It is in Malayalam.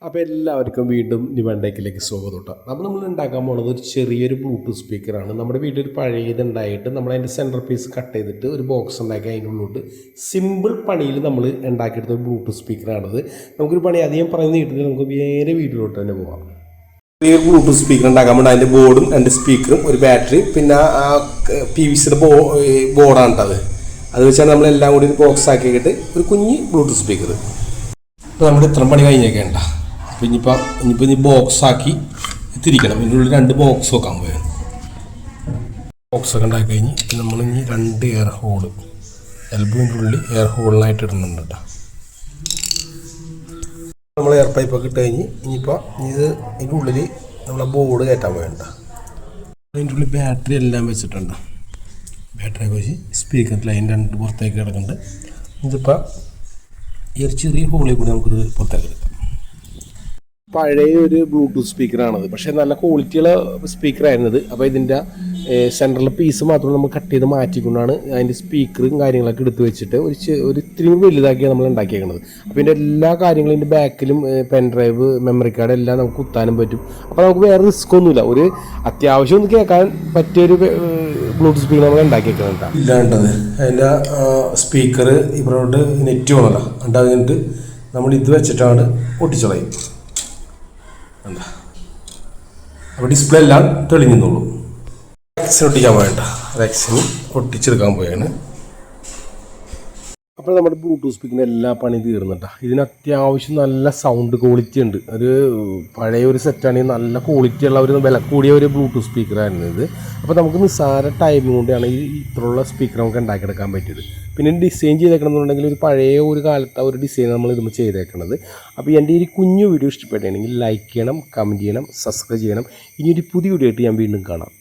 അപ്പോൾ എല്ലാവർക്കും വീണ്ടും നിവണ്ടേക്കിലേക്ക് സ്വാഗതം കേട്ടോ. നമ്മൾ ഉണ്ടാക്കാൻ പോകുന്നത് ഒരു ചെറിയൊരു ബ്ലൂടൂത്ത് സ്പീക്കറാണ്. നമ്മുടെ വീട്ടിൽ ഒരു പഴയത് ഉണ്ടായിട്ട് നമ്മൾ അതിൻ്റെ സെൻറ്റർ പീസ് കട്ട് ചെയ്തിട്ട് ഒരു ബോക്സ് ഉണ്ടാക്കി അതിനുള്ളിലോട്ട് സിമ്പിൾ പണിയിൽ നമ്മൾ ഉണ്ടാക്കിയെടുത്ത ഒരു ബ്ലൂടൂത്ത് സ്പീക്കറാണിത്. നമുക്കൊരു പണി അധികം പറയുന്ന കിട്ടില്ല, നമുക്ക് വേറെ വീട്ടിലോട്ട് തന്നെ പോകാം. ഈ ബ്ലൂടൂത്ത് സ്പീക്കർ ഉണ്ടാക്കാൻ വേണ്ടി അതിൻ്റെ ബോർഡും രണ്ട് സ്പീക്കറും ഒരു ബാറ്ററി പിന്നെ PVC ബോർഡാണ് കേട്ടത്. അത് വെച്ചാൽ നമ്മളെല്ലാം കൂടി ഒരു ബോക്സ് ആക്കിയിട്ട് ഒരു കുഞ്ഞ് ബ്ലൂടൂത്ത് സ്പീക്കർ. ഇപ്പോൾ നമ്മുടെ ഇത്ര പണി കഴിഞ്ഞേക്കേണ്ട. അപ്പോൾ ഇനിയിപ്പോൾ ഈ ബോക്സാക്കി തിരിക്കണം. ഇതിൻ്റെ ഉള്ളിൽ രണ്ട് ബോക്സ് വെക്കാൻ പോയാണ്. ബോക്സൊക്കെ ഉണ്ടാക്കി കഴിഞ്ഞ് നമ്മളിനി രണ്ട് എയർ ഹോള് എൽബോൻ്റെ ഉള്ളിൽ എയർ ഹോളിനായിട്ട് ഇടുന്നുണ്ട് കേട്ടോ. നമ്മൾ എയർ പൈപ്പൊക്കെ ഇട്ട് കഴിഞ്ഞ് ഇനിയിപ്പോൾ ഇതിൻ്റെ ഉള്ളിൽ നമ്മളെ ബോർഡ് കയറ്റാൻ പോയണ്ട. അതിൻ്റെ ഉള്ളിൽ ബാറ്ററി എല്ലാം വെച്ചിട്ടുണ്ട്. ബാറ്ററിയൊക്കെ വെച്ച് സ്പീക്കർ ലൈൻ രണ്ട് പുറത്തേക്ക് കിടക്കുന്നുണ്ട്. ഇതിപ്പോൾ ഈ ഒരു ചെറിയ ഹോളിൽ കൂടി നമുക്കിത് പുറത്തേക്ക് എടുക്കാം. പഴയ ഒരു ബ്ലൂടൂത്ത് സ്പീക്കറാണത്, പക്ഷേ നല്ല ക്വാളിറ്റിയുള്ള സ്പീക്കറായിരുന്നത്. അപ്പോൾ ഇതിൻ്റെ സെൻട്രൽ പീസ് മാത്രം നമ്മൾ കട്ട് ചെയ്ത് മാറ്റിക്കൊണ്ടാണ് അതിൻ്റെ സ്പീക്കറും കാര്യങ്ങളൊക്കെ എടുത്ത് വെച്ചിട്ട് ഒരു ഇത്തിരി വലുതാക്കിയാണ് നമ്മൾ ഉണ്ടാക്കിയേക്കുന്നത്. അപ്പോൾ ഇതിൻ്റെ എല്ലാ കാര്യങ്ങളും ഇതിൻ്റെ ബാക്കിലും പെൻ ഡ്രൈവ് മെമ്മറി കാർഡ് എല്ലാം നമുക്ക് കുത്താനും പറ്റും. അപ്പോൾ നമുക്ക് വേറെ റിസ്ക് ഒന്നുമില്ല. ഒരു അത്യാവശ്യം ഒന്ന് കേൾക്കാൻ പറ്റിയൊരു ബ്ലൂടൂത്ത് സ്പീക്കർ നമ്മൾ ഉണ്ടാക്കിയേക്കുന്നുണ്ട്. ഇല്ലാണ്ടത് അതിൻ്റെ സ്പീക്കർ ഇവരോട് നെറ്റ് വേണമല്ലോ. എന്നിട്ട് അത് കഴിഞ്ഞിട്ട് നമ്മൾ ഇത് വെച്ചിട്ടാണ് ഒട്ടിച്ചളയും. എന്താ അപ്പോൾ ഡിസ്പ്ലേ എല്ലാം തെളിഞ്ഞോളൂ. വാക്സിൻ ഒട്ടിക്കാൻ പോയണ്ട, വാക്സിന് ഒട്ടിച്ചെടുക്കാൻ പോയാണ്. അപ്പോൾ നമ്മുടെ ബ്ലൂടൂത്ത് സ്പീക്കറിൻ്റെ എല്ലാ പണി തീർന്നിട്ടാ. ഇതിന് അത്യാവശ്യം നല്ല സൗണ്ട് ക്വാളിറ്റി ഉണ്ട്. ഒരു പഴയ ഒരു സെറ്റാണെങ്കിൽ നല്ല ക്വാളിറ്റി ഉള്ള ഒരു വില കൂടിയ ഒരു ബ്ലൂടൂത്ത് സ്പീക്കറായിരുന്നു ഇത്. അപ്പോൾ നമുക്ക് നിസ്സാര ടൈം കൊണ്ടാണ് ഈ ഇത്രയുള്ള സ്പീക്കർ നമുക്ക് ഉണ്ടാക്കിയെടുക്കാൻ പറ്റിയത്. പിന്നെ ഡിസൈൻ ചെയ്തേക്കണമെന്നുണ്ടെങ്കിൽ ഒരു പഴയ ഒരു കാലത്തെ ഒരു ഡിസൈൻ നമ്മൾ ഇതുമ്പോൾ ചെയ്തേക്കണത്. അപ്പോൾ എൻ്റെ ഈ കുഞ്ഞു വീഡിയോ ഇഷ്ടപ്പെടുകയാണെങ്കിൽ ലൈക്ക് ചെയ്യണം, കമൻറ്റ് ചെയ്യണം, സബ്സ്ക്രൈബ് ചെയ്യണം. ഇനി ഒരു പുതിയ വീഡിയോ ആയിട്ട് ഞാൻ വീണ്ടും കാണാം.